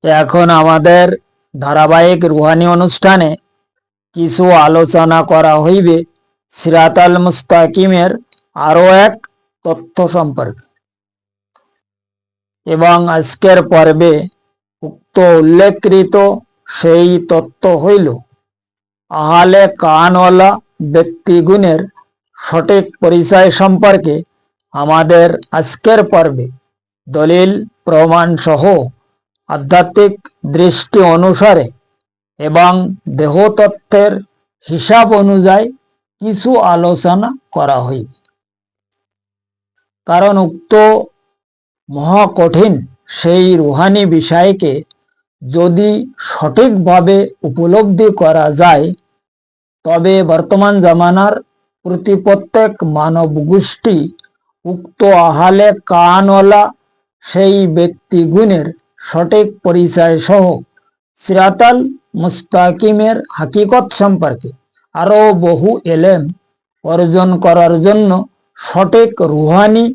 এখন আমাদের ধারাবাহিক রুহানি অনুষ্ঠানে কিছু আলোচনা করা হইবে সিরাতাল মুস্তাকিমের আরো এক তথ্য সম্পর্কে। এবং আজকের পর্বে উক্ত উল্লেখকৃত সেই তথ্য হইল আহলে কানওয়ালা ব্যক্তিগুণের সঠিক পরিচয় সম্পর্কে আমাদের আজকের পর্বে দলিল প্রমাণ সহ আধ্যাত্মিক দৃষ্টি অনুসারে এবং দেহতত্ত্বের হিসাব অনুযায়ী কিছু আলোচনা করা হইবে। কারণ উক্ত মহাকঠিন সেই রুহানি বিষয়কে যদি সঠিকভাবে উপলব্ধি করা যায়, তবে বর্তমান জামানার প্রতি প্রত্যেক মানব গোষ্ঠী উক্ত আহলে কানওয়ালা সেই ব্যক্তিগুণের সঠিক পরিচয় সহ সিরাতাল মুস্তাকিমের হাকিকত সম্পর্কে আরো বহু এলেম অর্জন করার জন্য সঠিক রুহানি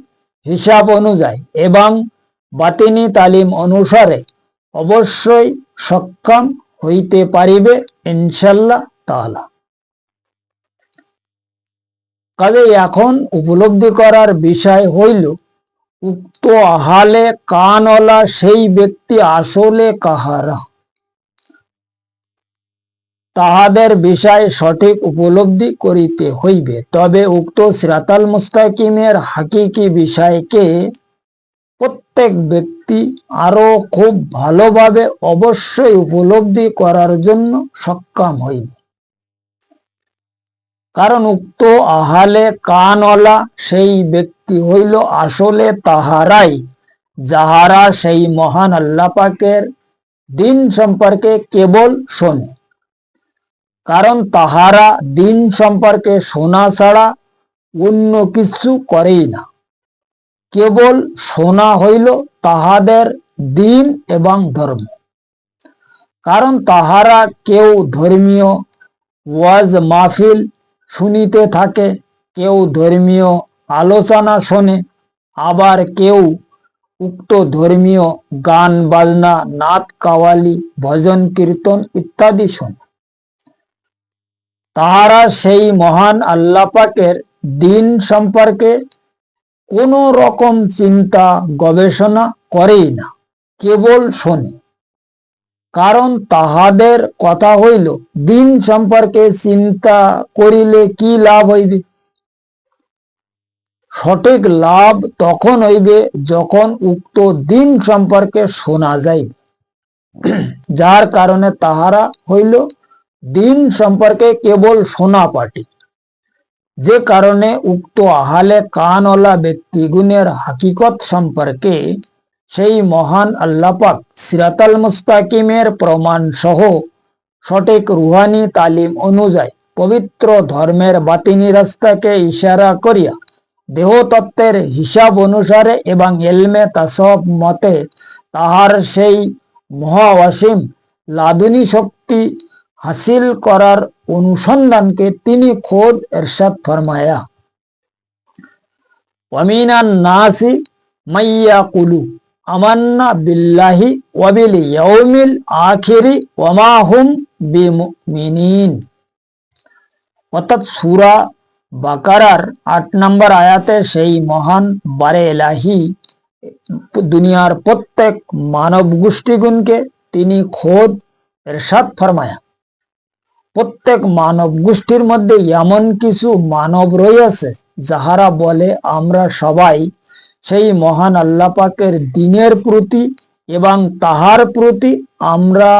হিসাব অনুযায়ী এবং বাতিনি তালিম অনুসারে অবশ্যই সক্ষম হইতে পারিবে ইনশাল্লাহ তাআলা। কাজে এখন উপলব্ধি করার বিষয় হইল উক্ত আহলে কানওয়ালা সেই ব্যক্তি আসলে কাহারা, তাহাদের বিষয় সঠিক উপলব্ধি করিতে হইবে। তবে উক্ত সিরাতাল মুস্তাকিমের হাকিকি বিষয়কে প্রত্যেক ব্যক্তি আরো খুব ভালোভাবে অবশ্যই উপলব্ধি করার জন্য সক্ষম হইবে। কারণ উক্ত আহলে কানওয়ালা সেই ব্যক্তি হইল আসলে তাহারাই যাহারা সেই মহান আল্লাহ পাকের দিন সম্পর্কে কেবল শোনে। কারণ তাহারা দিন সম্পর্কে শোনা ছাড়া অন্য কিছু করেই না। কেবল শোনা হইল তাহাদের দিন এবং ধর্ম। কারণ তাহারা কেউ ধর্মীয় ওয়াজ মাহফিল শুনিতে থাকে, কেউ ধর্মীয় আলোচনা শোনে, আবার কেউ উক্ত ধর্মীয় গান বাজনা, নাত কাওয়ালি, ভজন কীর্তন ইত্যাদি শোনে। তাহারা সেই মহান আল্লাহ পাকের দিন সম্পর্কে কোন রকম চিন্তা গবেষণা করেই না, কেবল শোনে। কারণ তাহাদের কথা হইল দিন সম্পর্কে চিন্তা করিলে কি লাভ হইবে? সঠিক লাভ তখন হইবে যখন উক্ত দিন সম্পর্কে শোনা যাইবে। যার কারণে তাহারা হইল দিন সম্পর্কে কেবল শোনা পাটি। যে কারণে উক্ত আহলে কানওয়ালা ব্যক্তিগুণের হাকিকত সম্পর্কে সেই মহান আল্লাহ পাক সিরাতাল মুস্তাকিমের প্রমাণ সহ সঠিক রুহানি তালিম অনুযায়ী পবিত্র ধর্মের বাতিনি রাস্তাকে ইশারা করিয়া দেহতত্ত্বের হিসাব অনুসারে এবং এলমে তাসাউফ মতে তাহার সেই মহাওয়াসিম লাদুনী শক্তি হাসিল করার অনুসন্ধানকে তিনি খোদ ইরশাদ ফরমায়া, ওয়ামিনান নাসি মাইয়াকুলু আমান্না বিল্লাহি ওয়া বিল ইয়াউমিল আখিরি ওয়া মা হুম বিমুমিনিন। অর্থাৎ সূরা বাকারার ৮ নম্বর আয়াতে সেই মহান বারে এলাহি দুনিয়ার প্রত্যেক মানব গোষ্ঠীগুণকে তিনি খোদ ইরশাদ ফরমায়া, প্রত্যেক মানব গোষ্ঠীর মধ্যে এমন কিছু মানব রয়েছে যাহারা বলে আমরা সবাই সেই মহান আল্লাহ পাকের দিনের প্রতি এবং তাহার প্রতি আমরা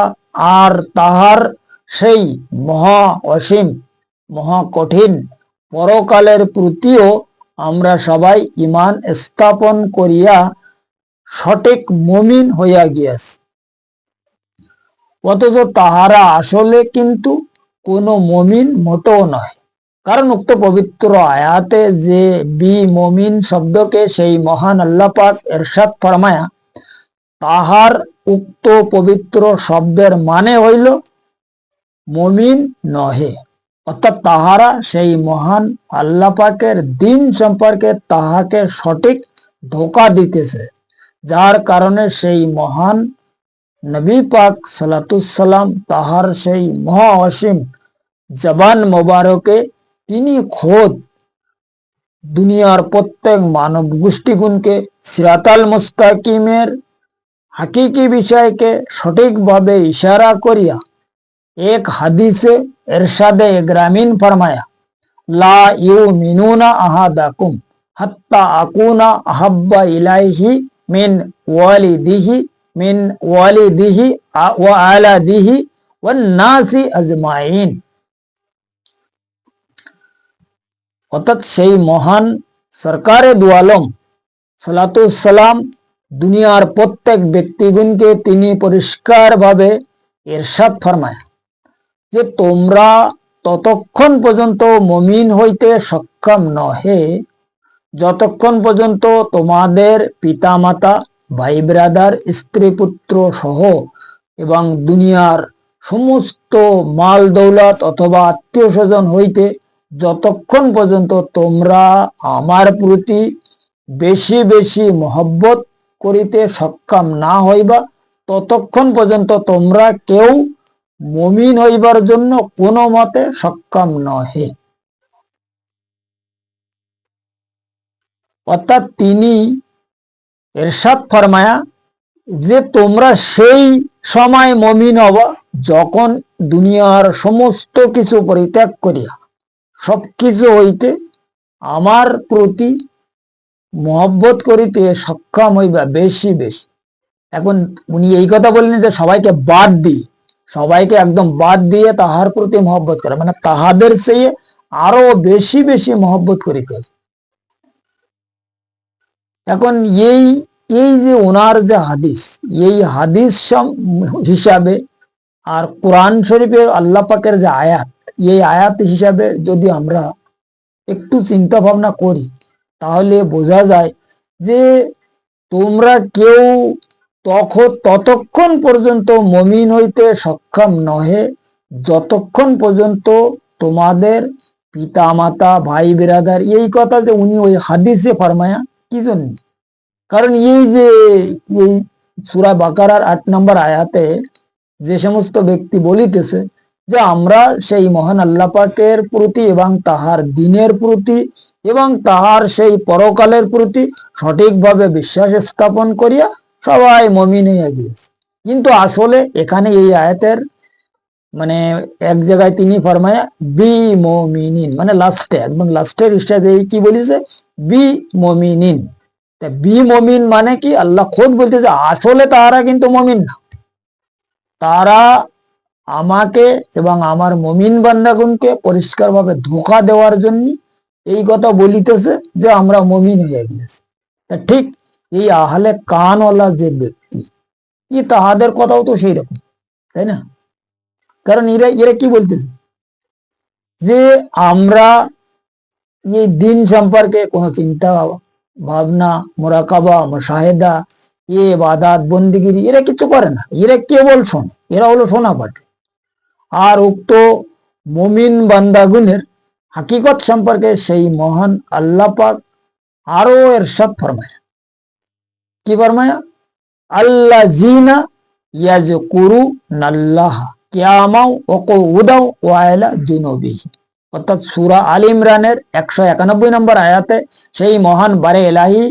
আর তাহার সেই মহা অসীম মহা কঠিন পরকালের প্রতিও আমরা সবাই ঈমান স্থাপন করিয়া সঠিক মুমিন হইয়া গিয়াছি। অথচ তাহারা আসলে কিন্তু কোনো মুমিন মোটেও নয়। কারণ উক্ত পবিত্র আয়াতে যে বিমুমিন শব্দকে সেই মহান আল্লাহ পাক ইরশাদ ফরমায়া, তাহার উক্ত পবিত্র শব্দের মানে হইল মুমিন নহে। অর্থাৎ তাহারা সেই মহান আল্লাহ পাকের দিন সম্পর্কে তাহাকে সঠিক ধোঁকা দিতেছে, যার কারণে সেই মহান নবী পাক সালাতুসাল্লাম তাহার সেই মহা অসীম জবান মোবারকে তিনি খোদ দুনিয়ার প্রত্যেক মানব গোষ্ঠীগুণকে সিরাতাল মুস্তাকিমের হাকিকি বিষয়কে সঠিকভাবে ইশারা করিয়া এক হাদিসে এরশাদে গ্রামীণ ফরমায়া, লা ইউমিনুনা আহাদাকুম হাত্তা আকুনা আহাব্বা ইলাইহি মিন ওয়ালিদিহি ওয়া আলাদিহি ওয়ান নাসি আজমাইন। অর্থাৎ সেই মহান সরকারে দু আলম সালাতুসালাম দুনিয়ার প্রত্যেক ব্যক্তিগুণকে তিনি পরিষ্কারভাবে ইরশাদ ফরমায় যে তোমরা ততক্ষণ পর্যন্ত মুমিন হইতে সক্ষম নহে যতক্ষণ পর্যন্ত তোমাদের পিতামাতা, ভাই ব্রাদার, স্ত্রী পুত্র সহ এবং দুনিয়ার সমস্ত মাল দৌলত অথবা আত্মীয় স্বজন হইতে যতক্ষণ পর্যন্ত তোমরা আমার প্রতি বেশি বেশি মহব্বত করিতে সক্ষম না হইবা ততক্ষণ পর্যন্ত তোমরা কেউ মুমিন হইবার জন্য কোনো মতে সক্ষম নহে। অর্থাৎ তিনি ইরশাদ ফরমায়া যে তোমরা সেই সময় মুমিন হবা যখন দুনিয়ার সমস্ত কিছু পরিত্যাগ করিয়া সবকিছু হইতে আমার প্রতি মহব্বত করিতে সক্ষম হইবা বেশি বেশি। এখন উনি এই কথা বললেন যে সবাইকে একদম বাদ দিয়ে তাহার প্রতি মহব্বত করে, মানে তাহাদের চেয়ে আরো বেশি বেশি মহব্বত করিতে হবে। এখন এই যে ওনার যে হাদিস, এই হাদিস হিসাবে আর কোরআন শরীফের আল্লাহ পাকের যে আয়াত, এই আয়াত হিসাবে যদি আমরা একটু চিন্তা ভাবনা করি তাহলে বোঝা যায় যে তোমরা কেউ ততক্ষণ পর্যন্ত মুমিন হইতে সক্ষম নহে যতক্ষণ পর্যন্ত তোমাদের পিতা মাতা, ভাই বিরাদার, এই কথা যে উনি ওই হাদিসে ফরমায়া কি জন্য? কারণ এই যে এই সূরা বাকারার 8 নম্বর আয়াতে যে সমস্ত ব্যক্তি বলিতেছে যে আমরা সেই মহান আল্লাহ পাকের প্রতি এবং তাহার দ্বীনের প্রতি এবং তাহার সেই পরকালের প্রতি সঠিকভাবে বিশ্বাস স্থাপন করিয়া সবাই মুমিন হইয়া গিয়েছে, কিন্তু আসলে এখানে এই আয়াতের মানে এক জায়গায় তিনি ফরমায়া বি মুমিনিন, মানে লাস্টে একদম লাস্টের স্টেজে কি বলেছে বি মুমিনিন। বি মুমিন মানে কি? আল্লাহ খোদ বলতেছে আসলে তারা কিন্তু মুমিন না, তারা আমাকে এবং আমার মুমিন বান্দাগণকে পরিষ্কারভাবে ধোঁকা দেওয়ার জন্য এই কথা বলিতেছে যে আমরা মুমিন হয়ে গিয়েছি। তা ঠিক এই আহলে কানওয়ালা যে ব্যক্তি, তাহাদের কথাও তো সেই রকম, তাই না? কারণ এরা কি বলতেছে যে আমরা এই দিন সম্পর্কে কোনো চিন্তা ভাবনা, মোরাকাবা, মুশাহেদা, ইবাদত বন্দিগিরি এরা কিছু করে না, এরা কেবল শোনে, এরা হলো শোনা পাঠে। আর উক্ত মুমিন বান্দাগুনের হাকিকত সম্পর্কে সেই মহান আল্লাহ পাক আরো ইরশাদ ফরমায়া, কি ফরমায়া? আল্লাযিনা ইয়াযকুরুনাল্লাহা কিয়ামান ওয়া কুউদান ওয়া আলা জুনুবিহিম। অর্থাৎ সূরা আল ইমরানের 191 নম্বর আয়াতে সেই মহান বারে ইলাহি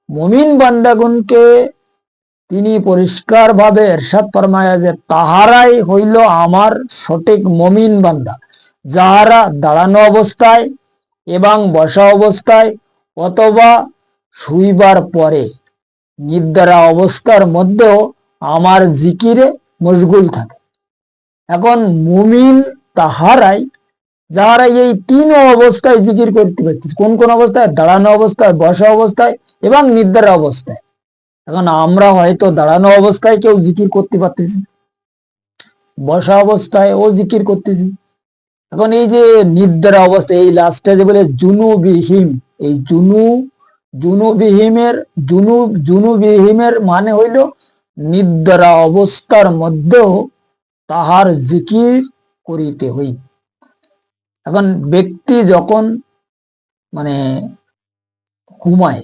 মুমিন বান্দাগণকে তিনি পরিষ্কারভাবে ইরশাদ ফরমায়া যে তাহারাই হইল আমার সঠিক মুমিন বান্দা, যাহারা দাঁড়ানো অবস্থায় এবং বসা অবস্থায় অথবা শুইবার পরে নিদ্রা অবস্থার মধ্যেও আমার জিকিরে মশগুল থাকে। এখন মুমিন তাহারাই যাহারা এই তিন অবস্থায় জিকির করতে পারতেছে। কোন কোন অবস্থায়? দাঁড়ানো অবস্থায়, বসা অবস্থায় এবং নিদ্রা অবস্থায়। এখন আমরা হয়তো দাঁড়ানো অবস্থায় কেউ জিকির করতে পারতেছি, বসা অবস্থায় ও জিকির করতেছি। এখন এই যে নিদ্রা অবস্থায়, এই লাস্টে যে বলে জুনুবিহিম, এই জুনুবিহিমের মানে হইল নিদ্রা অবস্থার মধ্যেও তাহার জিকির করিতে হই। এখন ব্যক্তি যখন মানে ঘুমায়,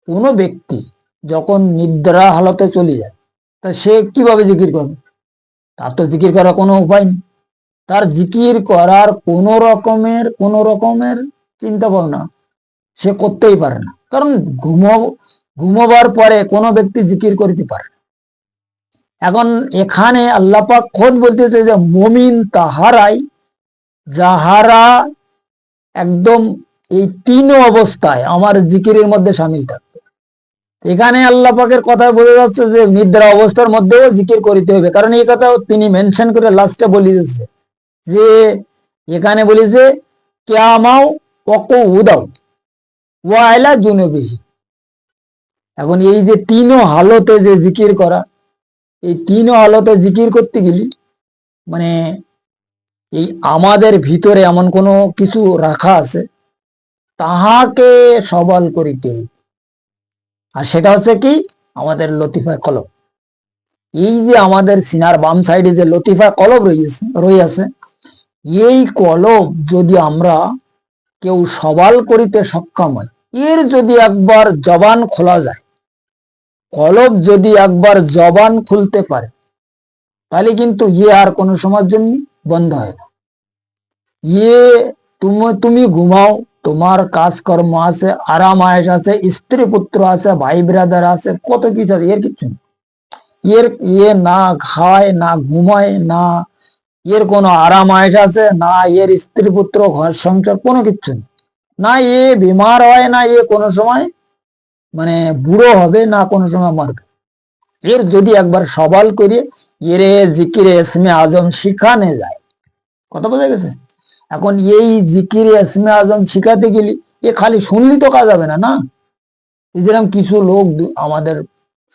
কোনো ব্যক্তি যখন নিদ্রা হালতে চলে যায় তা সে কিভাবে জিকির করবে? তার তো জিকির করার কোনো উপায় নেই। তার জিকির করার কোনো রকমের চিন্তা ভাবনা সে করতেই পারে না, কারণ ঘুমোবার পরে কোনো ব্যক্তি জিকির করতে পারে না। এখন এখানে আল্লাহ পাক খোদ বলতেছে যে মুমিন তাহারাই যাহারা একদম এই তিন অবস্থায় আমার জিকিরের মধ্যে সামিল থাকবে। এখানে আল্লাহ পাকের কথা বোঝা যাচ্ছে যে নিদ্রা অবস্থার মধ্যেও জিকির করিতে হবে, কারণ এই কথা তিনি মেনশন করে লাস্টে বলে দিচ্ছে যে এখানে বলেছে কিয়ামাও ওয়াকু উদাও ওয়াইলা জুনুবিহি। এখন এই যে তিন হালতে যে জিকির করা, এই তিন হালতে জিকির করতে গেলে মানে এই আমাদের ভিতরে এমন কোনো কিছু রাখা আছে তাহাকে সবল করিতে, আর সেটা হচ্ছে কি আমাদের লতিফা কলব। এই যে আমাদের সিনার বাম সাইডে যে লতিফা কলব রয়েছে, এই কলব যদি আমরা কেউ সবাল করিতে সক্ষম হয়, এর যদি একবার জবান খোলা যায়, কলব যদি একবার জবান খুলতে পারে, তাহলে কিন্তু আর কোনো সময়ের জন্য বন্ধ হয় না। তুমি ঘুমাও, তোমার কাজকর্ম আছে, আরাম আয়েশ আছে, স্ত্রী পুত্র আছে, ভাই ব্রাদার আছে, কত কিছু আছে, এর কিচ্ছু নেই। না খায় না ঘুমায় না, এর কোনো আরাম আয়েশ আছে না, এর স্ত্রী পুত্র ঘর সংসার কোনো কিচ্ছু নেই, না এ বিমার হয়, না এ কোনো সময় মানে বুড়ো হবে, না কোনো সময় মরবে। এর যদি একবার সবাল করে এর জিকিরে ইসমে আজম শিখানে যায়, কথা বোঝা গেছে? এখন এই জিকিরে ইসমে আজম শিখাতে গেলে এ খালি শুনলি তো কাজ হবে না। যেরকম কিছু লোক আমাদের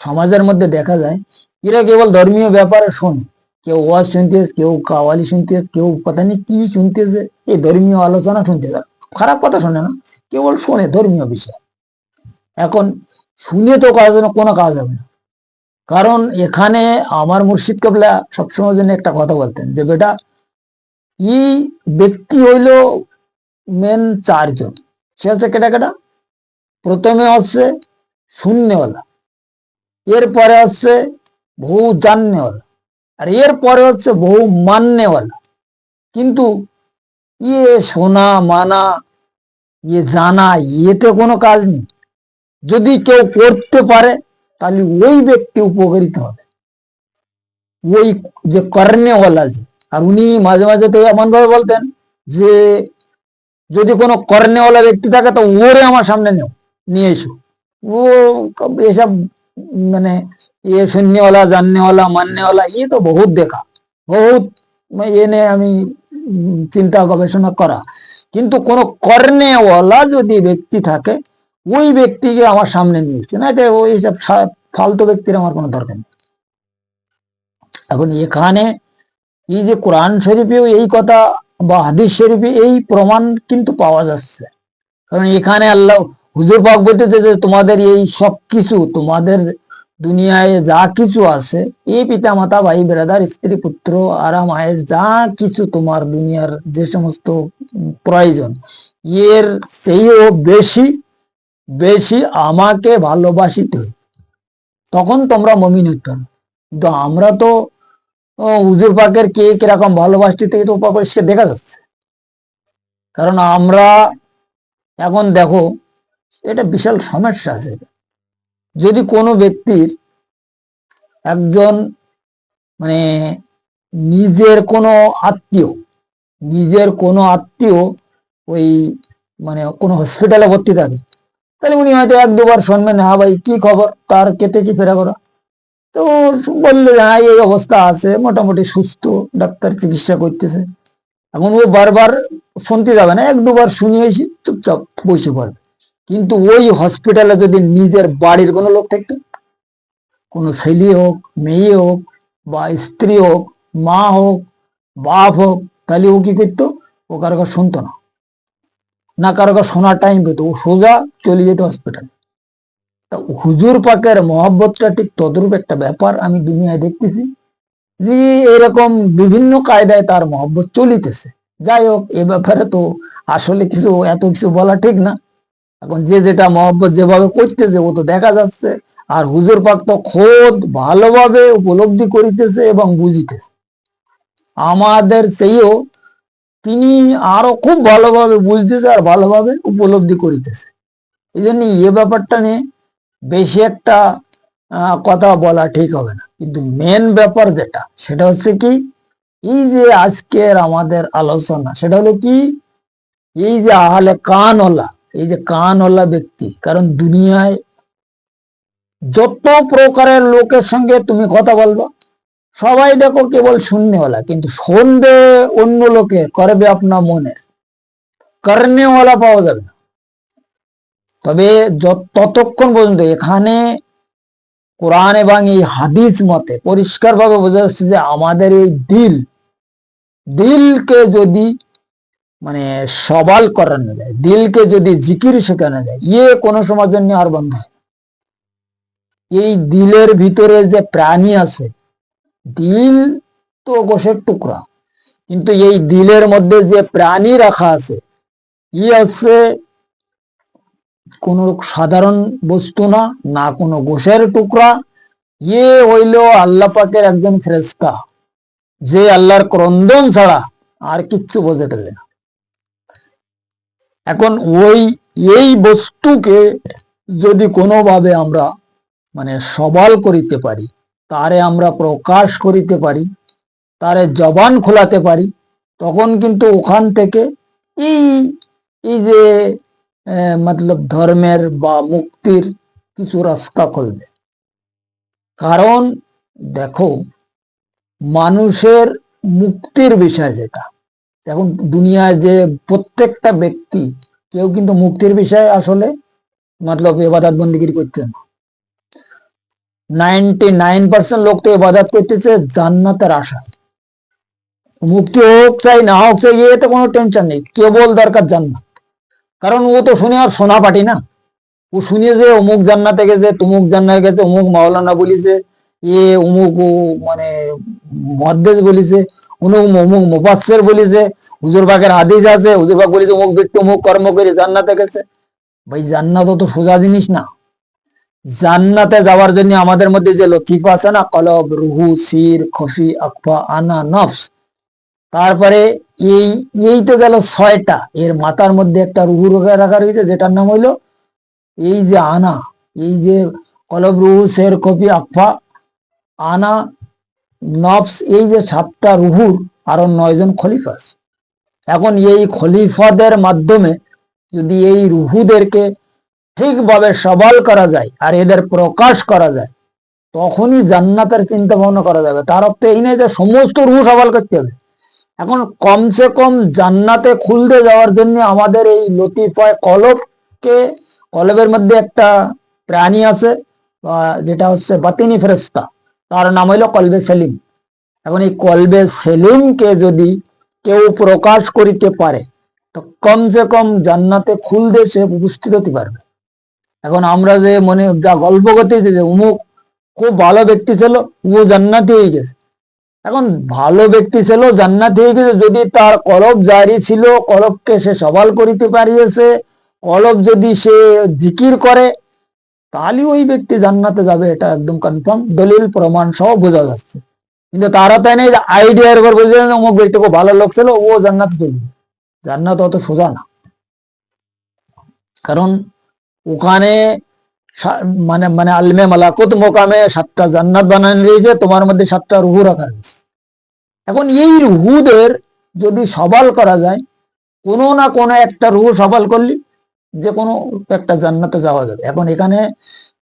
সমাজের মধ্যে দেখা যায়, এরা কেবল ধর্মীয় ব্যাপারে শোনে, কেউ ওয়াজ শুনতেছে, কেউ কাওয়ালি শুনতেছে, কেউ পতা নেই কি শুনতেছে, এই ধর্মীয় আলোচনা শুনতেছে, খারাপ কথা শোনে না, কেবল শোনে ধর্মীয় বিষয়। এখন শুনে তো কোনো কাজ হবে না, কারণ এখানে আমার মুর্শিদ কেবলা সবসময় জন্য একটা কথা বলতেন যে বেটা এই ব্যক্তি হইল মেন চারজন। সে হচ্ছে কেটা কেটা? প্রথমে হচ্ছে শূন্যওয়ালা, এরপরে হচ্ছে বহু জাননেওয়ালা, আর এরপরে হচ্ছে বহু মাননেওয়ালা। কিন্তু শোনা মানা জানা ইয়েতে কোনো কাজ নেই। যদি কেউ করতে পারে তাহলে ওই ব্যক্তি উপকৃত হবে, ওই যে কর্নেওয়ালা যে। আর উনি মাঝে মাঝে তো এমন ভাবে বলতেন যে যদি কোনো কর্নেওয়ালা ব্যক্তি থাকে তো ওরে আমার সামনে নিয়ে এসো। ও এসব মানে শূন্যওয়ালা জাননেওয়ালা মাননেওয়ালা তো বহুত দেখা, বহুত এনে আমি চিন্তা গবেষণা করা। কিন্তু কোন কর্নেওয়ালা যদি ব্যক্তি থাকে ওই ব্যক্তিকে আমার সামনে নিয়েছে, না ওই সব ফালতু ব্যক্তির আমার কোনো দরকার নেই। এখন এখানে এই যে কোরআন শরীফেও এই কথা বা হাদিস শরীফে এই প্রমাণ কিন্তু পাওয়া যাচ্ছে, কারণ এখানে আল্লাহ হুজুর পাক বলতেছে যে তোমাদের এই সব কিছু, তোমাদের দুনিয়ায় যা কিছু আছে, এই পিতা মাতা ভাই ব্রাদার স্ত্রী পুত্র আরাম আয়ের যা কিছু তোমার দুনিয়ার যে সমস্ত প্রয়োজন, এর চেয়েও বেশি বেশি আমাকে ভালোবাসিতে হয়, তখন তোমরা মুমিন হতে পারো। কিন্তু আমরা তো হুজুর পাকের কে কিরকম ভালোবাসতে থেকে তো পরিষ্কার দেখা যাচ্ছে। কারণ আমরা এখন দেখো এটা বিশাল সমস্যা আছে। যদি কোনো ব্যক্তির একজন মানে নিজের কোনো আত্মীয় ওই মানে কোনো হসপিটালে ভর্তি থাকে, তাহলে উনি হয়তো এক দুবার শুনবেন হ্যাঁ ভাই কি খবর, তার কেটে কি ফেরা করা, তো বললে হ্যাঁ এই অবস্থা আছে, মোটামুটি সুস্থ, ডাক্তার চিকিৎসা করতেছে। এখন ও বারবার শুনতে যাবে না, এক দুবার শুনিয়ে এসে চুপচাপ বসে পড়বে। কিন্তু ওই হসপিটালে যদি নিজের বাড়ির কোনো লোক থাকতো, কোনো ছেলে হোক, মেয়ে হোক, বা স্ত্রী হোক, মা হোক, বাপ হোক, তাহলে ও কি করতো? ও কারো কাছে শুনতো না কারো কাছে শোনার টাইম পেত, ও সোজা চলে যেত হসপিটাল। হুজুর পাকের মহব্বতটা ঠিক তদ্রূপ একটা ব্যাপার আমি দুনিয়ায় দেখতেছি, যে এরকম বিভিন্ন কায়দায় তার মহব্বত চলিতেছে। যাই হোক, এ ব্যাপারে তো আসলে এত কিছু বলা ঠিক না। এখন যে যেটা মহব্বত যেভাবে করতেছে ও তো দেখা যাচ্ছে, আর হুজুর পাক তো খোদ ভালোভাবে উপলব্ধি করিতেছে এবং বুঝিতেছে, আমাদের চেয়েও তিনি আরো খুব ভালোভাবে বুঝতেছে আর ভালোভাবে উপলব্ধি করিতেছে। এই জন্য এ ব্যাপারটা নিয়ে বেশি একটা কথা বলা ঠিক হবে না। কিন্তু মেন ব্যাপার যেটা, সেটা হচ্ছে কি, এই যে আজকের আমাদের আলোচনা, সেটা হলো কি, এই যে আহলে কানওয়ালা, এই যে কানওয়ালা ব্যক্তি, কারণ দুনিয়ায় যত প্রকারের লোকের সঙ্গে তুমি কথা বলবো, সবাই দেখো কেবল শূন্যওয়ালা, কিন্তু শুনবে অন্য লোকের, করবে আপনার মনের, করনেওয়ালা পাওয়া যাবে না। তবে ততক্ষণ পর্যন্ত এখানে কোরআন এবং এই হাদিস মতে পরিষ্কার ভাবে বোঝা যাচ্ছে যে আমাদের এই দিলকে যদি মানে সবাল করানো যায়, দিলকে যদি জিকির শেখানো যায়, কোনো সময়ের জন্য আর বন্ধ হয়। এই দিলের ভিতরে যে প্রাণী আছে, দিল তো গোশের টুকরা, কিন্তু এই দিলের মধ্যে যে প্রাণী রাখা আছে, হচ্ছে কোন সাধারণ বস্তু না, না কোনো গোশের টুকরা, হইল আল্লাহ পাকের একজন ফেরেশতা, যে আল্লাহর ক্রন্দন ছাড়া আর কিচ্ছু বোঝে না। এখন এই বস্তুকে যদি কোনোভাবে আমরা মানে সবল করিতে পারি, তারে আমরা প্রকাশ করিতে পারি, তারে জবান খোলাতে পারি, তখন কিন্তু ওখান থেকে এই এই যে মতলব ধর্মের বা মুক্তির কিছু রাস্তা খুলবে। কারণ দেখো, মানুষের মুক্তির বিষয় যেটা, এখন দুনিয়ায় যে প্রত্যেকটা ব্যক্তি, কেউ কিন্তু মুক্তির বিষয়ে আসলে মতলব ইবাদত বন্দিগিরি করছে না। 99% লোক তো ইবাদত করতেছে জান্নাতের আশায়। মুক্তি হোক চাই না হোক চাই, তো কোনো টেনশন নেই, কেবল দরকার জান্নাত। কারণ ও তো শুনে আর সোনা পাটি না, ও শুনে যে অমুক জান্নাতে গেছে, তুমুক জান্নাতে গেছে, অমুক মাওলানা বলিছে, অমুক মানে মহাদ্দেশ বলিছে, অমুক মুফাসসির বলিছে, হুজুর পাকের হাদিস আছে, হুজুর পাক বলিছে অমুক ব্যক্তি অমুক কর্ম করে জান্নাতে গেছে। ভাই জান্নাত তো সোজা জিনিস না। জান্নাতে যাওয়ার জন্য আমাদের মধ্যে যে লতিফা আছে না, কলব, রুহু, সির, খফি, আকফা, আনা, নফস, তারপরে এই তো গেল 6টা। এর মাথার মধ্যে একটা রুহু রাখা রয়েছে, যেটার নাম হইলো এই যে আনা, এই যে কলব, রুহু, শের, কফি, আকফা, আনা, নফস, এই যে 7টা রুহুর আরো 9জন খলিফা আছে। এখন এই খলিফাদের মাধ্যমে যদি এই রুহুদেরকে ঠিকভাবে সবল করা যায় আর এদের প্রকাশ করা যায়, তখনই জান্নাতের চিন্তা ভাবনা করা যাবে। তার অর্থ এই নয় যে সমস্ত রুহু সবল করতে হবে। এখন কমসে কম জান্নাতে খুলতে যাওয়ার জন্য আমাদের এই লতিফায় কলবের মধ্যে একটা প্রাণী আছে, যেটা হচ্ছে বাতিনি ফেরেশতা, তার নাম হইল কলবে সেলিম। এখন এই কলবে সেলিমকে যদি কেউ প্রকাশ করিতে পারে, তো কমসে কম জান্নাতে খুলতে সে উপস্থিত হতে পারবে। এখন আমরা যে মনে যা গল্প করতেছি যে অমুক খুব ভালো ব্যক্তি ছিল, ও জান্নাতি হয়ে গেছে। এখন ভালো ব্যক্তি ছিল, জান্নাতি হয়ে গেছে, যদি তার কলব জারি ছিল, কলবকে সে সবল করিতে পারিয়েছে, কলব যদি সে জিকির করে, তাহলে ওই ব্যক্তি জান্নাতে যাবে, এটা একদম কনফার্ম, দলিল প্রমাণ সহ বোঝা যাচ্ছে। কিন্তু তারা তাই নেই, আইডিয়ার উপর বলছে অমুক ব্যক্তি খুব ভালো লোক ছিল, ও জান্নাতে চলে যাবে। জান্নাত অত সোজা না। কারণ ওখানে মানে মানে আলমে মালাকুত মোকামে 7টা জান্নাত বানানো রয়েছে, তোমার মধ্যে 7টা রুহু রাখা রয়েছে। এখন এই রুহুদের যদি সবল করা যায়, কোনো না কোনো একটা রুহু সবল করলি যে কোনো একটা জান্নাতে যাওয়া যাবে। এখন এখানে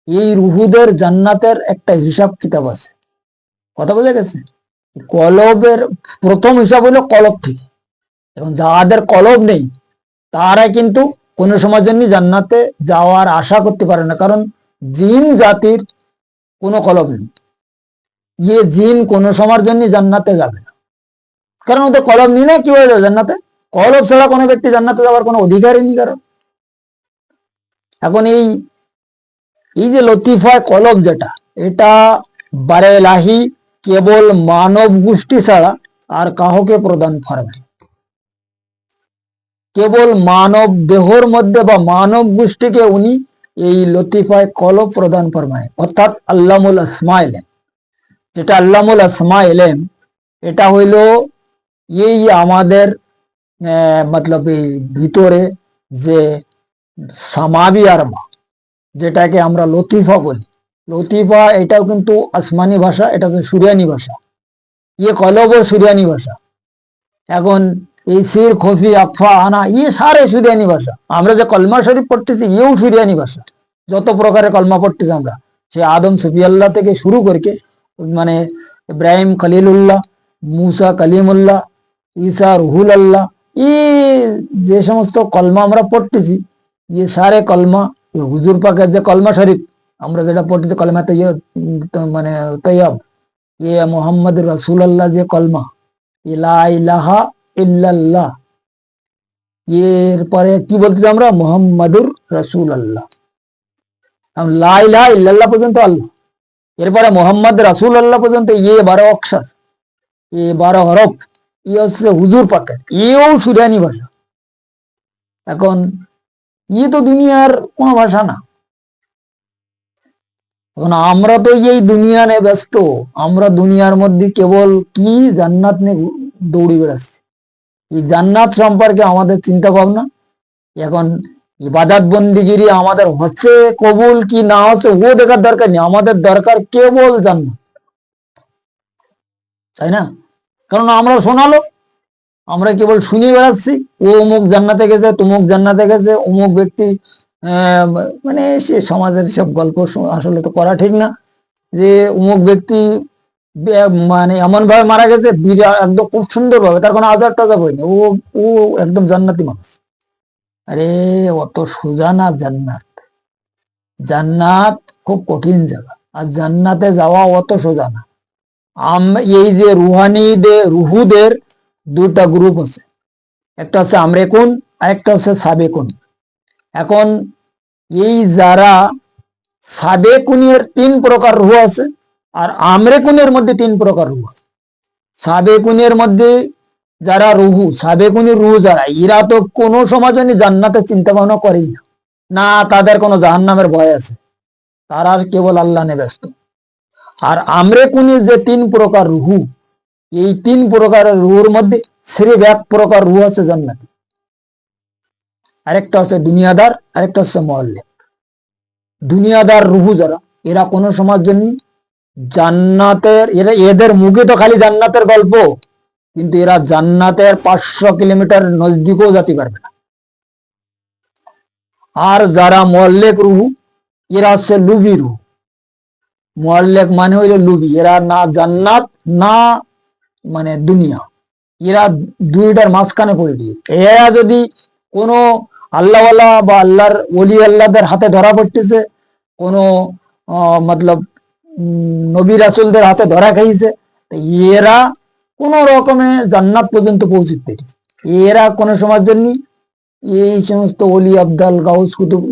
এই রুহুদের জান্নাতের একটা হিসাব কিতাব আছে, কথা বোঝা গেছে? কলবের প্রথম হিসাব হলো কলব থেকে। এখন যাদের কলব নেই, তারা কিন্তু কোনো সময়ের জন্য জান্নাতে যাওয়ার আশা করতে পারে না, কারণ জিন জাতির কোনো কলব নেই। জিন কোনো সময়ের জন্য জান্নাতে যাবে না, কারণ ওদের কলব নেই না, কি হয়ে যাবে জান্নাতে? কলব ছাড়া কোনো ব্যক্তি জান্নাতে যাওয়ার কোনো অধিকারই নেই কারণ। এখন এই যে লতিফায় কলব যেটা, এটা বারেলাহি কেবল মানব গোষ্ঠী ছাড়া আর কাহকে প্রদান করবে। কেবল মানব দেহর মধ্যে বা মানব গোষ্ঠীকে উনি এই লতিফায় কলব প্রদান ফরমায়, অর্থাৎ আল্লামুল আসমা ইলেম। যেটা আল্লামুল আসমা ইলেম, এটা হইল এই আমাদের মতলব এই ভিতরে যে সামাবি আরবা, যেটাকে আমরা লতিফা বলি। লতিফা এটাও কিন্তু আসমানি ভাষা, এটা হচ্ছে সুরিয়ানি ভাষা। কলব ও সুরিয়ানি ভাষা। এখন এই সির, খফি, আকফা, আনা, সারে সুরিয়ানি ভাষা। আমরা যে কলমা শরীফ পড়তেছি এও সুরিয়ানি ভাষা। যত প্রকারের কলমা পড়তেছি আমরা, সে আদম সুফিয়াল্লাহ থেকে শুরু করে মানে ইব্রাহিম খলিলুল্লাহ, মুসা কালিমুল্লাহ, ঈসা রুহুল আল্লাহ, যে সমস্ত কলমা আমরা পড়তেছি, সারে কলমা হুজুর পাকের যে কলমা শরীফ আমরা যেটা পড়তেছি, কলমা মানে তৈয়ব, মোহাম্মদ রাসূলুল্লাহ যে কলমা, লা ইলাহা ইল্লাল্লাহ, এরপরে কি বলতেছি আমরা, মুহাম্মাদুর রাসূলুল্লাহ। লা ইলাহা ইল্লাল্লাহ পর্যন্ত আল্লাহ, এরপরে মোহাম্মদ রাসূলুল্লাহ পর্যন্ত 12 অক্ষর, 12 হরফ, হচ্ছে হুজুর পাকের, এও সুরিয়ানি ভাষা। এখন তো দুনিয়ার কোন ভাষা না। এখন আমরা তো এই দুনিয়া নিয়ে ব্যস্ত, আমরা দুনিয়ার মধ্যে কেবল কি জান্নাত নিয়ে দৌড়ি বেড়াচ্ছি। এই জান্নাত সম্পর্কে আমাদের চিন্তা ভাবনা, এখন ইবাদত বন্দিগিরি আমাদের হচ্ছে কবুল কি না হচ্ছে ও দেখার দরকার নেই, আমাদের দরকার কেবল জান্নাত, তাই না? কারণ আমরা শোনালো, আমরা কেবল শুনে বেড়াচ্ছি, ও অমুক জান্নাতে গেছে, তুমুক জান্নাতে গেছে, অমুক ব্যক্তি মানে সে সমাজের সব গল্প আসলে তো করা ঠিক না, যে অমুক ব্যক্তি মানে এমন ভাবে মারা গেছে একদম খুব সুন্দর ভাবে, তার কোনো আজাব টাজাব হয়নি, ও ও একদম জান্নাতি মানুষ। আরে অত সোজা না জান্নাত। জান্নাত খুব কঠিন জায়গা, আর জান্নাতে যাওয়া অত সোজা না। এই যে রুহুদের দুটা গ্রুপ আছে, একটা হচ্ছে আমরেকুন আর একটা হচ্ছে সাবেকুন। এখন এই যারা সাবেকুনের 3 প্রকার রুহ আছে, আর আমরেকুনের মধ্যে 3 প্রকার রুহ আছে। সাবেকুনের মধ্যে যারা রুহু, সাবেকুনের রুহু যারা, এরা তো কোনো সময় জান্নাতের চিন্তা ভাবনা করেই না, না তাদের কোনো জাহান্নামের ভয় আছে, তারা কেবল আল্লাহ নিয়ে ব্যস্ত। আর আমরেকুনের যে 3 প্রকার রুহু, এই 3 প্রকারের রুহুর মধ্যে সিরিফ 1 প্রকার রুহ আছে জান্নাতি, আরেকটা হচ্ছে দুনিয়াদার, আরেকটা হচ্ছে মুআল্লিক। দুনিয়াদার রুহু যারা, এরা কোনো সময়ের জন্য জান্নাতের, এদের মুখে তো খালি জান্নাতের গল্প, কিন্তু এরা জান্নাতের 500 কিলোমিটার নজদিকেও যেতে পারবে না। আর যারা মুআল্লিক রুহু, এরা হচ্ছে লুবি রুহু। মুআল্লিক মানে হইল লুবি, এরা না জান্নাত না মানে দুনিয়া, এরা দুইটার মাঝখানে পড়ে দিয়ে, এরা যদি কোনো আল্লাহওয়ালা বা আল্লাহর ওলি আল্লাহদের হাতে ধরা পড়তেছে, কোনো মতলব নবী রাসূলদের হাতে ধরা খাইছে, এরা কোন রকমে জান্নাত পর্যন্ত পৌঁছতে, এরা কোনো সময়ের জন্য এই সমস্ত ওলি আবদাল গাউস কুতুব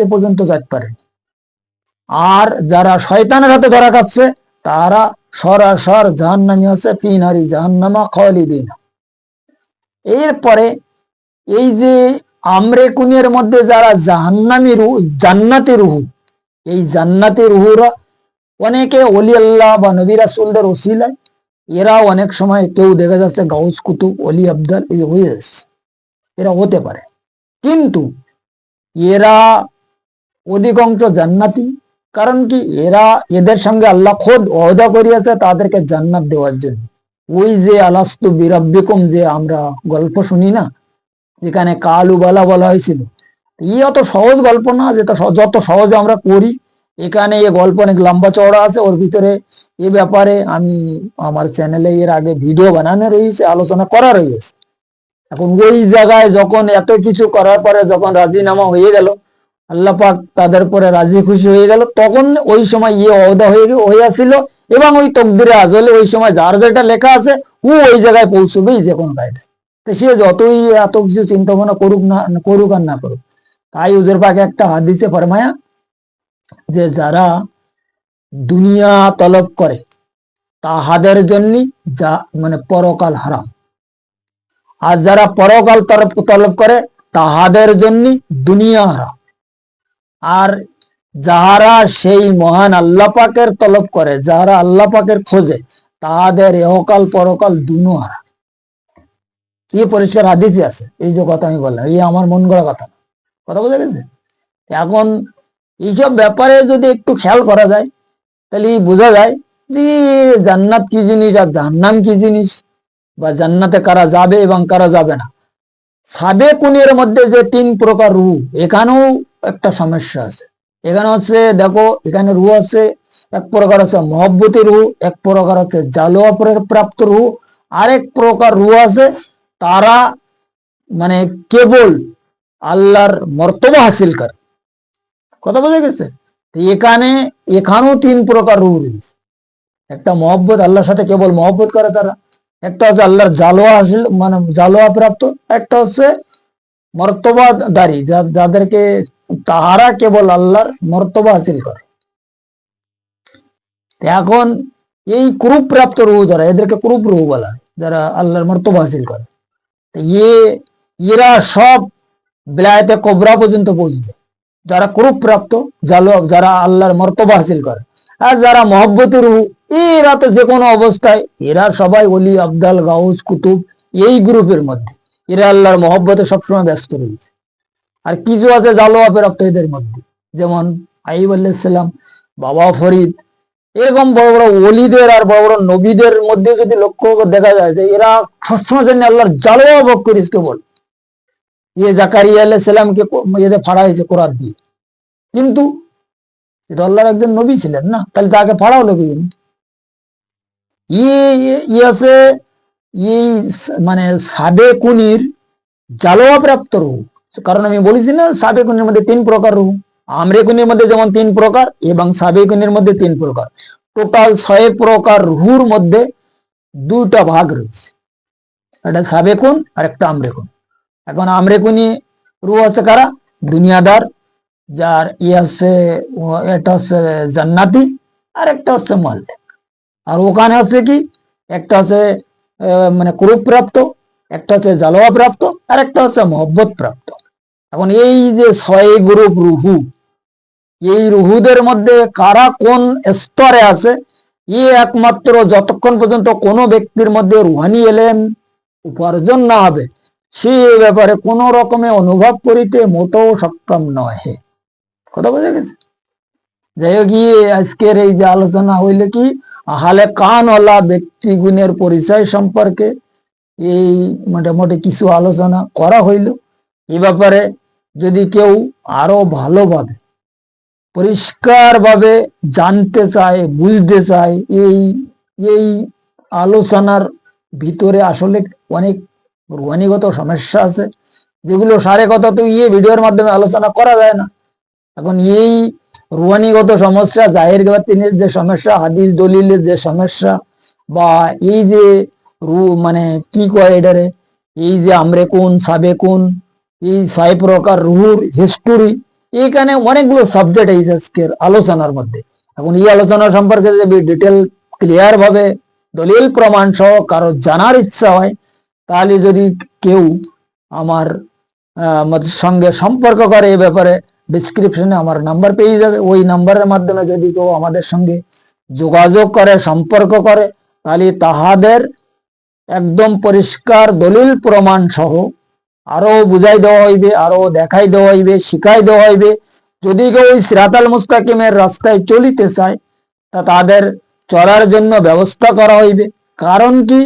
এ পর্যন্ত যেতে পারে। আর যারা শয়তানের হাতে ধরা খাচ্ছে, তারা সরাসর জাহান্নামী আছে, ফি নারি জাহান্নামা খালিদিন। এরপরে এই যে আমরেকুনের মধ্যে যারা জাহান্নামী রুহ, জান্নাতি রুহু, এই জান্নাতি রুহুরা অনেকে ওলি আল্লাহ বা নবী রাসূলদের ওসিলায়, এরা অনেক সময় কেউ দেখা যাচ্ছে গাউস কুতুব ওলি আবদাল এই হয়ে যাচ্ছে, এরা হতে পারে, কিন্তু এরা অধিকাংশ জান্নাতি। কারণ কি, এদের সঙ্গে আল্লাহ খোদ ওয়াদা করিয়াছে তাদেরকে জান্নাত দেওয়ার জন্য। ওই যে আলাস্তু বিরাব্বিকুম যে আমরা গল্প শুনি না, যেখানে কালুবালা বলা হয়েছিল, অত সহজ গল্প না, যেটা যত সহজে আমরা করি। এখানে এই গল্প অনেক লম্বা চওড়া আছে, ওর ভিতরে এ ব্যাপারে আমি আমার চ্যানেলে এর আগে ভিডিও বানানো রয়েছে, আলোচনা করা রয়েছে। এখন ওই জায়গায় যখন এত কিছু করার পরে যখন রাজিনামা হয়ে গেল, আল্লাহ পাক তাদের পরে রাজি খুশি হয়ে গেল, তখন ওই সময় ওয়াদা হয়েছিল, এবং ওই তকদিরে আজলে ওই সময় যার যেটা লেখা আছে ওই জায়গায় পৌঁছবেই যে কোনো কায়দায়। তো সে যতই এত কিছু চিন্তা ভাবনা করুক আর না করুক। তাই হুজুর পাক একটা হাদিসে ফরমায়া যে যারা দুনিয়া তলব করে তাহাদের জন্য যা মানে পরকাল হারাম, আর যারা পরকাল তলব করে তাহাদের জন্য দুনিয়া হারাম। আর যাহারা সেই মহান আল্লাহ পাকের তলব করে, যাহারা আল্লাহ পাকের খোঁজে, তাহাদের এহকাল পরকাল দুনো হারা। এই পরিষ্কার হাদিসে আছে। এই যে কথা আমি বললাম, এই আমার মন গড়া কথা, কথা বোঝা গেছে? এখন এইসব ব্যাপারে যদি একটু খেয়াল করা যায়, তাহলে বোঝা যায় যে জান্নাত কি জিনিস আর জাহান্নাম কি জিনিস, বা জান্নাতে কারা যাবে এবং কারা যাবে না। সাবেকুনের মধ্যে যে 3 প্রকার রূহ, এখানেও একটা সমস্যা আছে। এখানে হচ্ছে দেখো, এখানে রূহ আছে, এক প্রকার হচ্ছে মহব্বতী রূহ, এক প্রকার হচ্ছে জালোয়া প্রাপ্ত রূহ, আরেক প্রকার রূহ আছে তারা মানে কেবল আল্লাহর মর্তবা হাসিল করে। কথা বোঝা গেছে? এখানেও 3 প্রকার রূহ রয়েছে। একটা মহব্বত, আল্লাহর সাথে কেবল মহব্বত করে তারা, একটা হচ্ছে আল্লাহর জালোয়া হাসিল মানে জালোয়া প্রাপ্ত, একটা হচ্ছে মর্তবাদারী, যাদেরকে তাহারা কেবল আল্লাহর মর্তবা হাসিল করে। এখন এই ক্রুপ প্রাপ্ত রূহ যারা, এদেরকে ক্রুপ রূহ বলা হয়, যারা আল্লাহর মর্তবা হাসিল করে। এরা সব বিলায়াতে কোবরা পর্যন্ত পৌঁছে, যারা ক্রুপ প্রাপ্ত, যারা আল্লাহর মর্তবা হাসিল করে। আর যারা মহব্বতের রূহ, এরা তো যে কোনো অবস্থায়, এরা সবাই ওলি আবদাল গাউস কুতুব এই গ্রুপের মধ্যে, এরা আল্লাহর মহব্বতে সবসময় ব্যস্ত রয়েছে। আর কিছু আছে জালোয়া প্রাপ্ত এদের মধ্যে, যেমন আইয়ুব আলাইহিস সালাম, বাবা ফরিদ, এরকম বড় বড় ওলিদের আর বড় বড় নবীদের মধ্যে যদি লক্ষ্য দেখা যায় যে এরা সবসময় জন্য আল্লাহর জালোয়া ভোগ করিস কেবল। জাকারিয়া আলাইহিস সালামকে ফাড়া হয়েছে কোরআন দিয়ে, কিন্তু এটা আল্লাহর একজন নবী ছিলেন না, তাহলে তাকে ফাড়া হলো কি? আছে এই মানে সাবেকুনির জালোয়া প্রাপ্ত রূহ। কারণ আমি বলেছি না, সাবেকুনির মধ্যে 3 প্রকার রূহ, আমরেকুনির মধ্যে যেমন 3 প্রকার এবং সাবেকুনির মধ্যে 3 প্রকার, টোটাল 6 প্রকার রূহর মধ্যে 2টা ভাগ রয়েছে, একটা সাবেকুন আর একটা আমরেকুন। এখন আমরেকুনি রূহ হচ্ছে কারা? দুনিয়াদার, যার হচ্ছে এটা হচ্ছে জান্নাতি, আর একটা হচ্ছে মালিক। আর ওখানে হচ্ছে কি, একটা হচ্ছে মানে ক্রুপ প্রাপ্ত, একটা হচ্ছে জালোয়া প্রাপ্ত, আর একটা হচ্ছে মহব্বত প্রাপ্ত। এখন এই যে 6 গ্রুপ রুহু, এই রুহুদের মধ্যে কারা কোন স্তরে আছে, একমাত্র যতক্ষণ পর্যন্ত কোনো ব্যক্তির মধ্যে রুহানি এলেম উপার্জন না হবে, সে ব্যাপারে কোন রকমে অনুভব করিতে মোটেও সক্ষম নয়। কথা বোঝা গেছে? যাই হোক, আজকের এই যে আলোচনা হইল কি, আহলে কানওয়ালা ব্যক্তি গুণের পরিচয় সম্পর্কে এই মোটামুটি কিছু আলোচনা করা হইল। এই ব্যাপারে যদি কেউ আরো ভালোভাবে পরিষ্কারভাবে জানতে চায়, বুঝতে চায়, এই আলোচনার ভিতরে আসলে অনেক রুহানিগত সমস্যা আছে, যেগুলো সারে কথা তো ভিডিওর মাধ্যমে আলোচনা করা যায় না। এখন এই রুহানিগত সমস্যা, জাহির বাতিনের যে সমস্যা, হাদিস দলিলের যে সমস্যা, বা এই যে মানে কি কয় এটারে, এই যে আমরেকুন সাবেকুন, এই 6 প্রকার রুহুর হিস্টোরি, এইখানে অনেকগুলো সাবজেক্ট এই আজকের আলোচনার মধ্যে। এখন এই আলোচনা সম্পর্কে যদি ডিটেল ক্লিয়ার ভাবে দলিল প্রমাণ সহ কারো জানার ইচ্ছা হয়, তাহলে যদি কেউ আমার সঙ্গে সম্পর্ক করে, এই ব্যাপারে ডিসক্রিপশনে আমার নাম্বার পেয়ে যাবে। ওই নাম্বারের মাধ্যমে যদি কেউ আমাদের সঙ্গে যোগাযোগ করে, সম্পর্ক করে, তাহলে তাহাদের একদম পরিষ্কার দলিল প্রমাণ সহ আরো বুঝাই দেওয়া হইবে, আরো দেখাই দেওয়া হইবে, শিখাই দেওয়া হইবে। যদি কেউ ওই সিরাতাল মুস্তাকিমের রাস্তায় চলিতে চায়, তা তাদের চলার জন্য ব্যবস্থা করা হইবে। কারণ কি,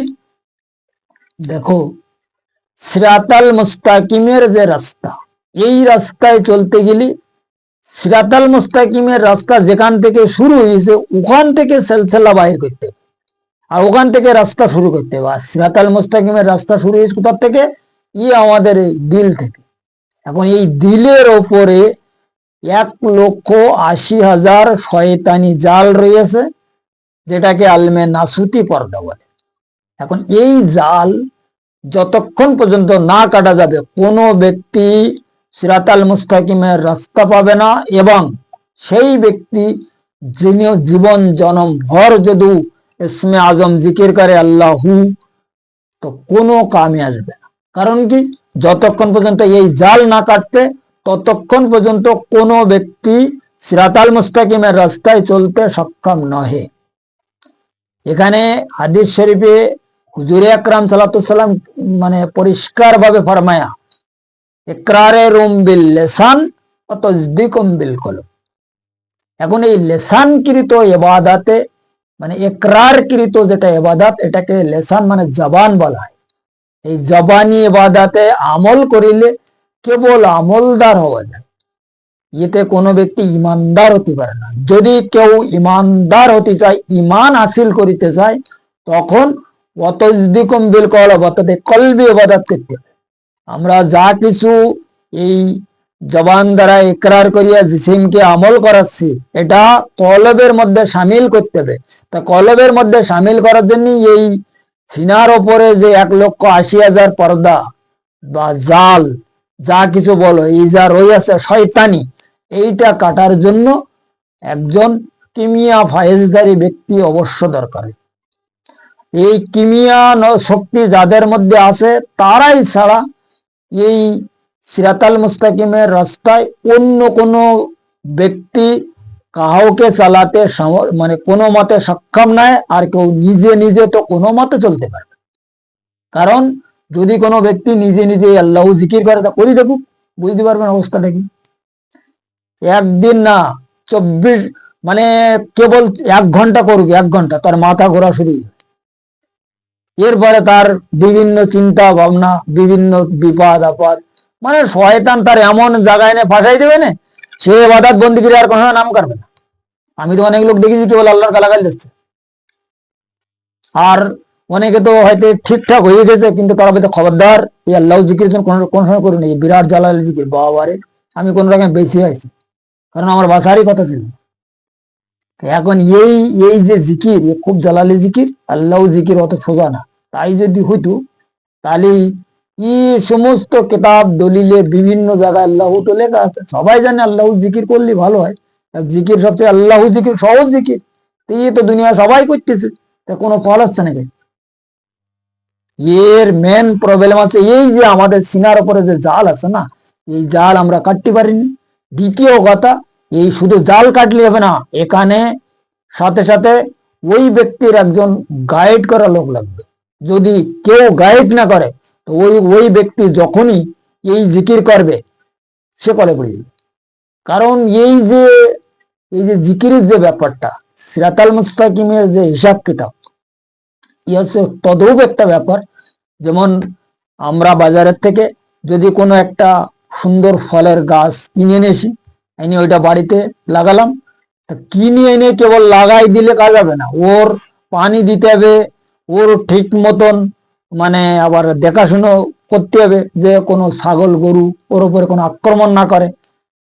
দেখো, সিরাতাল মুস্তাকিমের যে রাস্তা, এই রাস্তায় চলতে গেলে সিরাতাল মুস্তাকিমের রাস্তা যেখান থেকে শুরু হয়েছে, ওখান থেকে সিলসিলা বাহির করতে হবে, আর ওখান থেকে রাস্তা শুরু করতে হবে। আর সিরাতাল মুস্তাকিমের রাস্তা শুরু হয়েছে কোথা থেকে? আমাদের এই দিল থেকে। এখন এই দিলের ওপরে 1,80,000 শয়তানি জাল রয়েছে, যেটাকে আলমে নাসুতি পর্দা বলে। এখন এই জাল যতক্ষণ পর্যন্ত না কাটা যাবে, কোনো ব্যক্তি সিরাতাল মুস্তাকিমের রাস্তা পাবে না, এবং সেই ব্যক্তি যিনি জীবন জনম ভর যদি ইসমে আজম জিকির করে আল্লাহু, তো কোনো কামে আসবে না। কারণ কি, যতক্ষণ পর্যন্ত এই জাল না কাটবে, ততক্ষণ পর্যন্ত কোনো ব্যক্তি সিরাতাল মুস্তাকিমের রাস্তায় চলতে সক্ষম নহে। এখানে হাদিস শরীফে হুজুরে আকরাম সাল্লাল্লাহু আলাইহি সাল্লাম মানে পরিষ্কার ভাবে ফরমায়া, ইকরারুম বিল লিসান ওয়া তাসদীকুম বিল কলব। এখন এই লেসানকৃত ইবাদতে মানে ইকরারকৃত যেটা ইবাদত, এটাকে লেসান মানে জবান বলা হয়। এই জবানি ইবাদতে আমল করিলে কেবল আমলদার হওয়া যায়, এতে কোনো ব্যক্তি ইমানদার হতে পারে না। যদি কেউ ইমানদার হতে চায়, ইমান হাসিল করিতে চায়, তখন ওয়াতাসদীকুম বিল কলব অর্থাৎ কলবি ইবাদত করতে হবে। আমরা যা কিছু এই জবান দ্বারা ইকরার করিয়া জিসিমকে আমল করাচ্ছি, এটা কলবের মধ্যে শামিল করতে হবে। তা কলবের মধ্যে শামিল করার জন্য এই সিনার ওপরে যে 1,80,000 পর্দা বা জাল যা কিছু বলো, এই যা রয়েছে শয়তানি, এইটা কাটার জন্য একজন কিমিয়া ফায়েজদারি ব্যক্তি অবশ্য দরকার। এই কিমিয়া শক্তি যাদের মধ্যে আছে, তারাই ছাড়া এই সিরাতাল মুস্তাকিমের রাস্তায় অন্য কোনো ব্যক্তি কাউকে চালাতে মানে কোনো মতে সক্ষম নয়। আর কেউ নিজে নিজে তো কোনো মতে চলতে পারবে। কারণ যদি কোনো ব্যক্তি নিজে নিজে আল্লাহ জিকির করে, তা করি দেখুক, বুঝতে পারবেন অবস্থাটা কি। একদিন না 24 মানে কেবল 1 ঘন্টা করুক, 1 ঘন্টা তার মাথা ঘোরা শুরু, এরপরে তার বিভিন্ন চিন্তা ভাবনা, বিভিন্ন বিপদ আপদ, মানে শয়তান তার এমন জায়গায় এনে ফাঁসাই দেবে না, সে ইবাদত বন্দি করে আর কোনো নাম করবে না। আমি তো অনেক লোক দেখেছি কেবল আল্লাহর গালাগাল দিচ্ছে, আর অনেকে তো হয়তো ঠিকঠাক হয়ে গেছে, কিন্তু তারা বলতে খবরদার এই আল্লাহ জিকির জন্য কোন সময় করিনি, বিরাট জালাল জিকির বাবারে, আমি কোন রকম বেশি হয়েছি, কারণ আমার বাসারই কথা ছিল। এখন এই এই যে জিকির, খুব জালালি জিকির, আল্লাহ জিকির অত সোজা না। তাই যদি হইতো, তাহলে ই সমস্ত কিতাব দলিলে বিভিন্ন জায়গায় আল্লাহ তো লেখা আছে, সবাই জানে আল্লাহ জিকির করলে ভালো হয়। জিকির সবচেয়ে আল্লাহ জিকির সহজ জিকির, তো দুনিয়া সবাই করতেছে, তা কোনো ফল হচ্ছে নাকি? এর মেন প্রবলেম আছে এই যে আমাদের সিনার উপরে যে জাল আছে না, এই জাল আমরা কাটতে পারিনি। দ্বিতীয় কথা, এই শুধু জাল কাটলে হবে না, এখানে সাথে সাথে ওই ব্যক্তির একজন গাইড করা লোক লাগবে। যদি কেউ গাইড না করে, তো ওই ব্যক্তি যখনই এই জিকির করবে, সে কলে পড়ে যাবে। কারণ এই যে জিকিরের যে ব্যাপারটা, সিরাতাল মুস্তাকিমের যে হিসাব কিতাব, ই হচ্ছে তদ্রূপ একটা ব্যাপার। যেমন আমরা বাজারের থেকে যদি কোনো একটা সুন্দর ফলের গাছ কিনে এনেছি, এনে ওইটা বাড়িতে লাগালাম, তা কিনে এনে কেবল লাগাই দিলে কাজ হবে না, ওর পানি দিতে হবে, ওর ঠিক মতন মানে আবার দেখাশুনো করতে হবে যে কোনো ছাগল গরু ওর উপরে কোনো আক্রমণ না করে।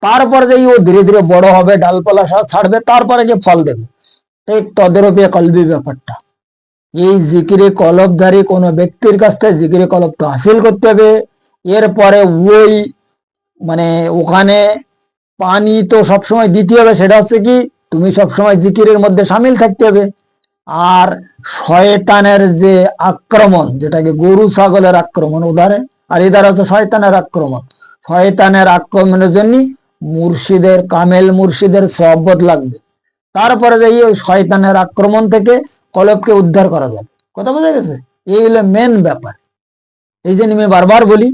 তারপরে যে ও ধীরে ধীরে বড় হবে, ডালপালা ছাড়বে, তারপরে যে ফল দেবে। ঠিক তদেরূপে কলবি ব্যাপারটা, এই জিকিরে কলবধারী কোনো ব্যক্তির কাছ থেকে জিকিরে কলব তো হাসিল করতে হবে। এরপরে ওই মানে ওখানে পানি তো সবসময় দিতে হবে, সেটা হচ্ছে কি, তুমি সবসময় জিকিরের মধ্যে সামিল থাকতে হবে। আর শয়তানের যে আক্রমণ, যেটাকে গরু ছাগলের আক্রমণ উদারে, আর এদার হচ্ছে শয়তানের আক্রমণ। শয়তানের আক্রমণের জন্য মুর্শিদের, কামেল মুর্শিদের সহবত লাগবে। তারপরে যে ওই শয়তানের আক্রমণ থেকে কলবকে উদ্ধার করা যাবে। কথা বোঝা গেছে? এই হলো মেন ব্যাপার। এই জন্য আমি বারবার বলি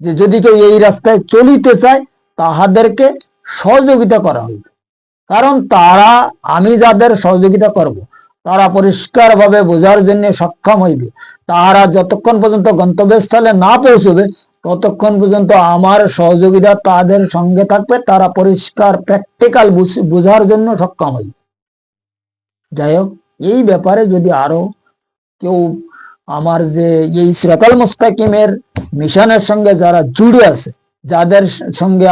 যে যদি কেউ এই রাস্তায় চলিতে চায়, তাহাদেরকে সহযোগিতা করা হইবে। কারণ তারা, আমি যাদের সহযোগিতা করব, তারা পরিষ্কার ভাবে বোঝার জন্য সক্ষম হইবে। তারা যতক্ষণ পর্যন্ত গন্তব্যস্থলে না পৌঁছবে, ততক্ষণ পর্যন্ত আমার সহযোগিতা তাদের সঙ্গে থাকবে, তারা পরিষ্কার প্র্যাকটিক্যাল বোঝার জন্য সক্ষম হইবে। যাই হোক, এই ব্যাপারে যদি আরো কেউ আমার যে এই সিরাতাল মুস্তাকিমের মিশনের সঙ্গে যারা জুড়ে আছে, যাদের সঙ্গে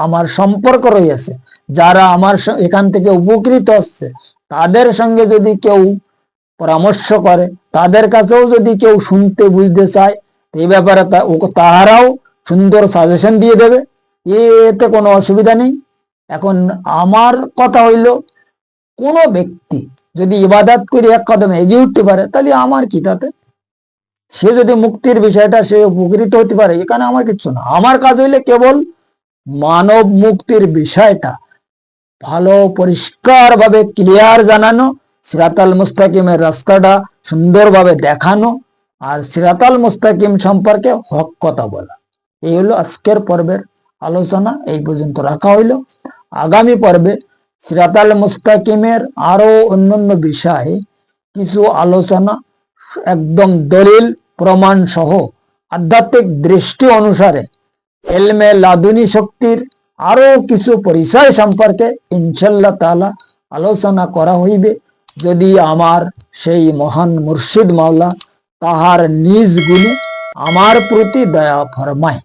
আমার সম্পর্ক রয়েছে, যারা আমার এখান থেকে উপকৃত হচ্ছে, তাদের সঙ্গে যদি কেউ পরামর্শ করে, তাদের কাছেও যদি কেউ শুনতে বুঝতে চায়, এই ব্যাপারে তাহারাও সুন্দর সাজেশন দিয়ে দেবে, এতে কোনো অসুবিধা নেই। এখন আমার কথা হইল, কোন ব্যক্তি যদি ইবাদত করে এক কদমে এগিয়ে উঠতে পারে, তাহলে আমার কি তাতে? সে যদি মুক্তির বিষয়টা সে উপকৃত হতে পারে, এখানে আমার কিচ্ছু না। আমার কাজ হইলে কেবল মানব মুক্তির বিষয়টা ভালো পরিষ্কার ভাবে ক্লিয়ার জানানো, সিরাতাল মুস্তাকিমের রাস্তাটা সুন্দরভাবে দেখানো, আর সিরাতাল মুস্তাকিম সম্পর্কে হক কথা বলা। এই হলো আজকের পর্বের আলোচনা, এই পর্যন্ত রাখা হইল। আগামী পর্বে সিরাতাল মুস্তাকিমের আরো অন্যান্য বিষয়ে কিছু আলোচনা, একদম দলিল প্রমাণ সহ আধ্যাত্মিক দৃষ্টি অনুসারে এলমে লাদুনী শক্তির আরো কিছু পরিচয় সম্পর্কে ইনশাল্লাহ তাআলা আলোচনা করা হইবে, যদি আমার সেই মহান মুর্শিদ মাওলা তাহার নিজ গুণে আমার প্রতি দয়া ফরমায়।